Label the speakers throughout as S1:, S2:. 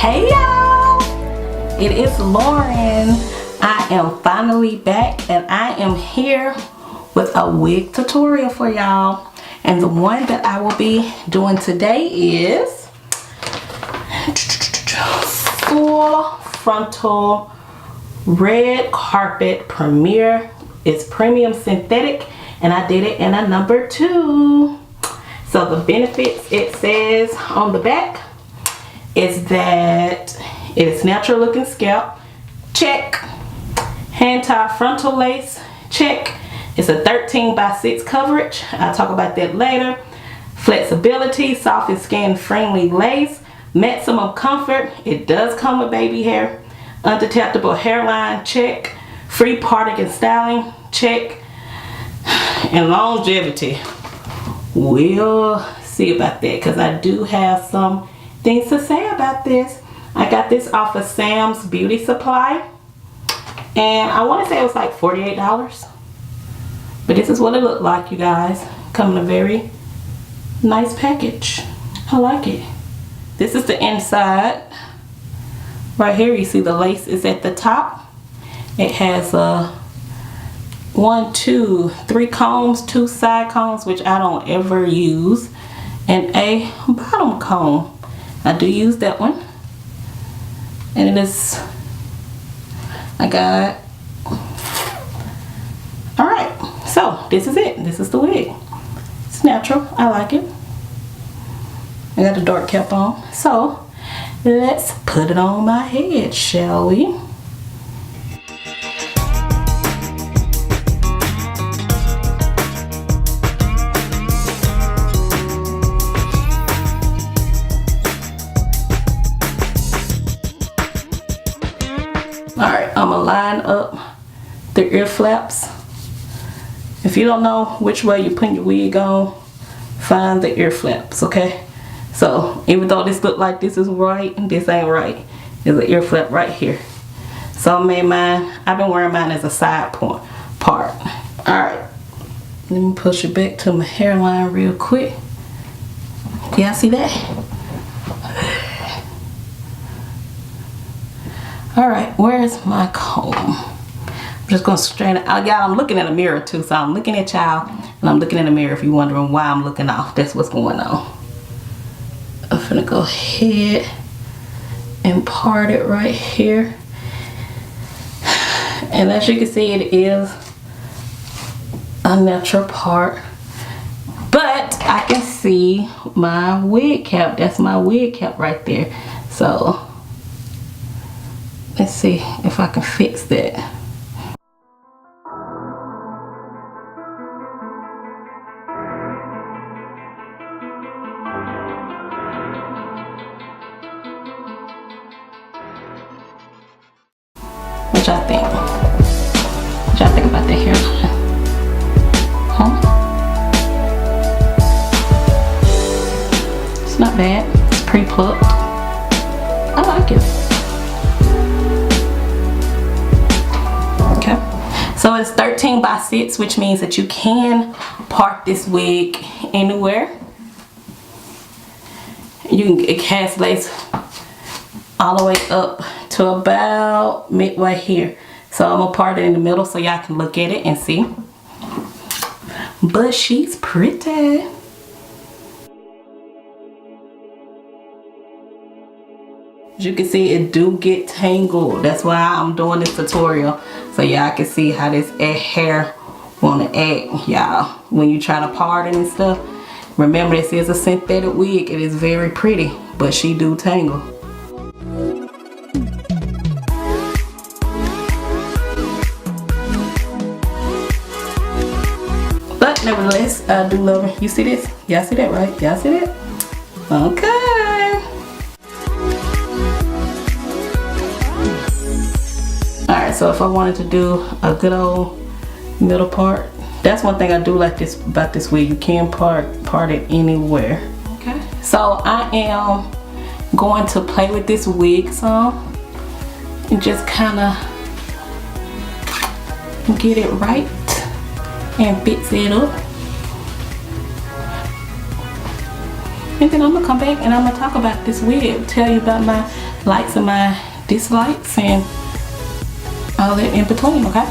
S1: Hey y'all, it is Lauren. I am finally back and I am here with a wig tutorial for y'all. And the one that I will be doing today is full frontal red carpet premiere. It's premium synthetic and I did it in a number 2. So the benefits, it says on the back, is that it is natural looking scalp, check. Hand tie frontal lace, check. It's a 13x6 coverage, I'll talk about that later. Flexibility, soft and skin friendly lace. Maximum comfort, it does come with baby hair. Undetectable hairline, check. Free parting and styling, check. And longevity, we'll see about that because I do have some things to say about this. I got this off of Sam's Beauty Supply and I want to say it was like $48, but this is what it looked like, you guys. Come in a very nice package. I like it. This is the inside. Right here you see the lace is at the top. It has 1, 2, 3 combs, 2 side combs, which I don't ever use, and a bottom comb. I do use that one, and it is, I got, all right, so this is it. This is the wig. It's natural. I like it. I got the dark cap on, so let's put it on my head, shall we? Alright, I'm gonna line up the ear flaps. If you don't know which way you put your wig on, find the ear flaps, okay? So even though this look like this is right, this ain't right. There's an ear flap right here. So I made mine, I've been wearing mine as a side part. Alright, let me push it back to my hairline real quick. Y'all see that? Alright, where's my comb? I'm just going to straighten it out. Y'all, I'm looking in a mirror too. So I'm looking at y'all and I'm looking in the mirror if you're wondering why I'm looking off. That's what's going on. I'm finna go ahead and part it right here. And as you can see, it is a natural part. But I can see my wig cap. That's my wig cap right there. So let's see if I can fix that. What y'all think? What y'all think about that hairline? Huh? It's not bad. It's pre-plucked. I like it. So it's 13x6, which means that you can part this wig anywhere. It has lace all the way up to about midway here. So I'm gonna part it in the middle so y'all can look at it and see. But she's pretty. As you can see, it do get tangled. That's why I'm doing this tutorial, so y'all can see how this hair wanna act, y'all, when you try to part it and stuff. Remember, this is a synthetic wig. It is very pretty, but she do tangle. But nevertheless, I do love her. You see this? Y'all see that, right? Y'all see that? Okay. Alright, so if I wanted to do a good old middle part, that's one thing I do like about this wig. You can part it anywhere. Okay. So I am going to play with this wig some and just kind of get it right and fix it up. And then I'm gonna come back and I'm gonna talk about this wig, tell you about my likes and my dislikes and all that in between, okay?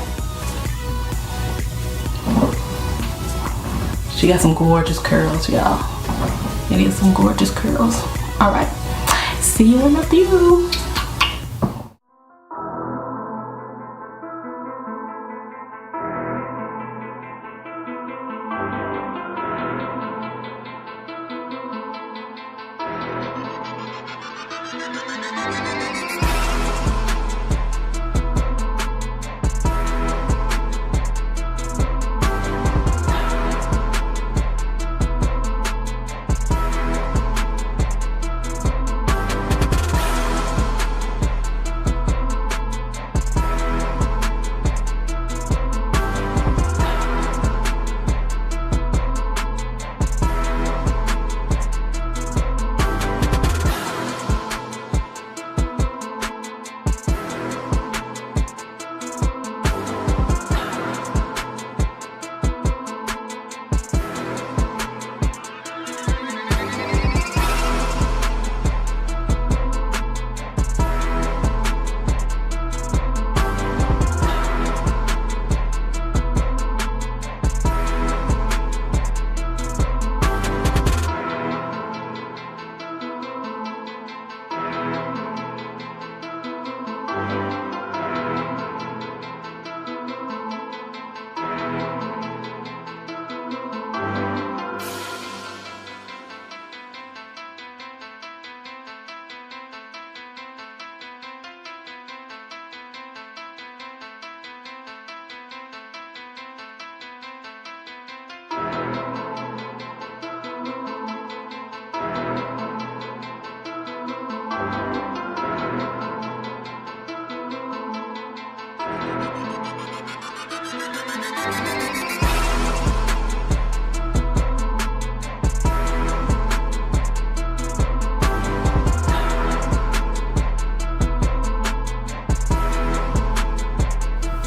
S1: She got some gorgeous curls, y'all. It is some gorgeous curls. All right, see you in a few.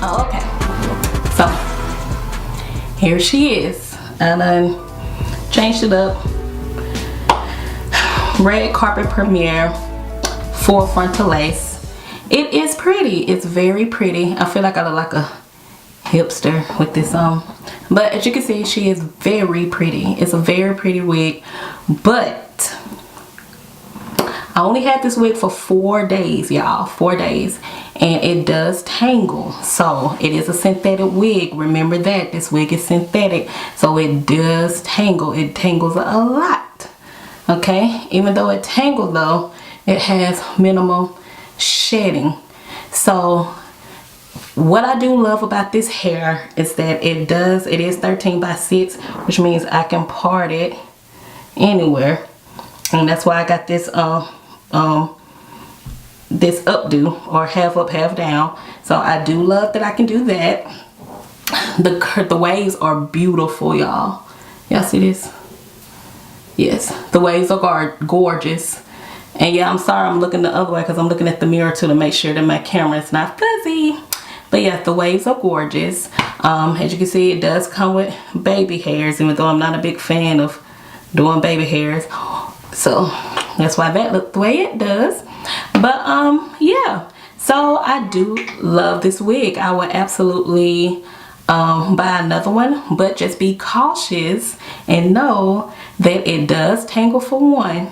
S1: Okay, so here she is. I done changed it up. Red carpet premiere for frontal lace. It is pretty. It's very pretty. I feel like I look like a hipster with this on, but as you can see, she is very pretty. It's a very pretty wig, but I only had this wig for 4 days, y'all. 4 days. And it does tangle. So it is a synthetic wig. Remember that. This wig is synthetic. So it does tangle. It tangles a lot. Okay? Even though it tangles though, it has minimal shedding. So what I do love about this hair is that it is 13 by 6, which means I can part it anywhere. And that's why I got this this updo, or half up half down. So I do love that I can do that. The waves are beautiful, y'all. Y'all see this? Yes, the waves are gorgeous. And yeah, I'm sorry I'm looking the other way because I'm looking at the mirror too to make sure that my camera is not fuzzy. But yeah, the waves are gorgeous. As you can see, it does come with baby hairs, even though I'm not a big fan of doing baby hairs. So that's why that looked the way it does. But yeah, so I do love this wig. I would absolutely buy another one, but just be cautious and know that it does tangle for one,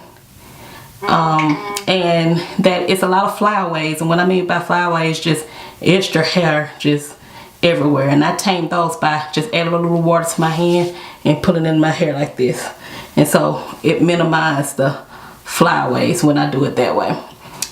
S1: and that it's a lot of flyaways. And what I mean by flyaways, just extra hair just everywhere. And I tame those by just adding a little water to my hand and putting it in my hair like this. And so it minimizes the flyaways when I do it that way.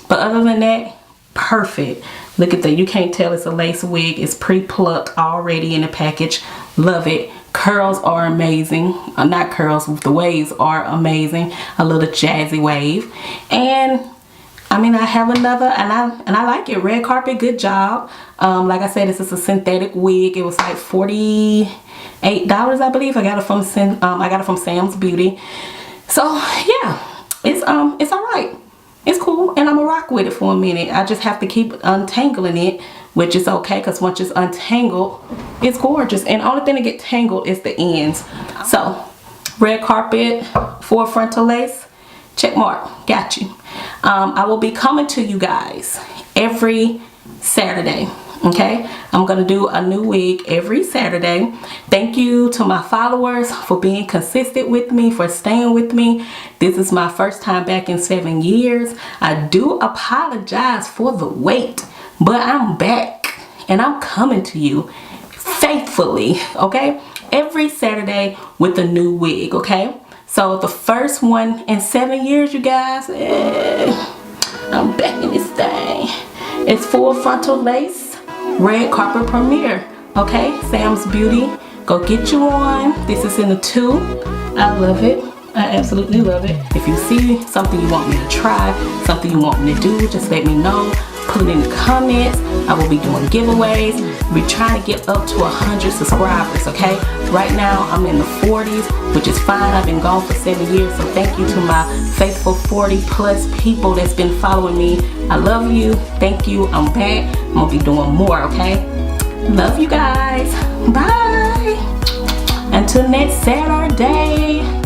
S1: But other than that, perfect. Look at that. You can't tell it's a lace wig. It's pre-plucked already in the package. Love it. Curls are amazing. Not curls, the waves are amazing. A little jazzy wave. And I mean, I have another, and I like it. Red carpet, good job. Like I said, this is a synthetic wig. It was like $48, I believe. I got it from Sam's Beauty. So yeah, it's all right. It's cool, and I'm gonna rock with it for a minute. I just have to keep untangling it, which is okay, because once it's untangled, it's gorgeous. And the only thing to get tangled is the ends. So red carpet for frontal lace, check mark, got you. I will be coming to you guys every Saturday. Okay, I'm gonna do a new wig every Saturday. Thank you to my followers for being consistent with me, for staying with me. This is my first time back in 7 years. I do apologize for the wait, but I'm back and I'm coming to you faithfully, okay, every Saturday with a new wig. Okay, so the first one in 7 years, you guys. I'm back in this thing. It's full frontal lace red carpet premiere. Okay, Sam's Beauty, go get you one. This is in the 2. I love it. I absolutely love it. If you see something you want me to try, something you want me to do, just let me know. Put it in the comments. I will be doing giveaways. We're trying to get up to 100 subscribers. Okay, right now I'm in the 40s, which is fine. I've been gone for 7 years, so thank you to my faithful 40+ people that's been following me. I love you. Thank you. I'm back. I'm gonna be doing more. Okay, love you guys. Bye. Until next Saturday.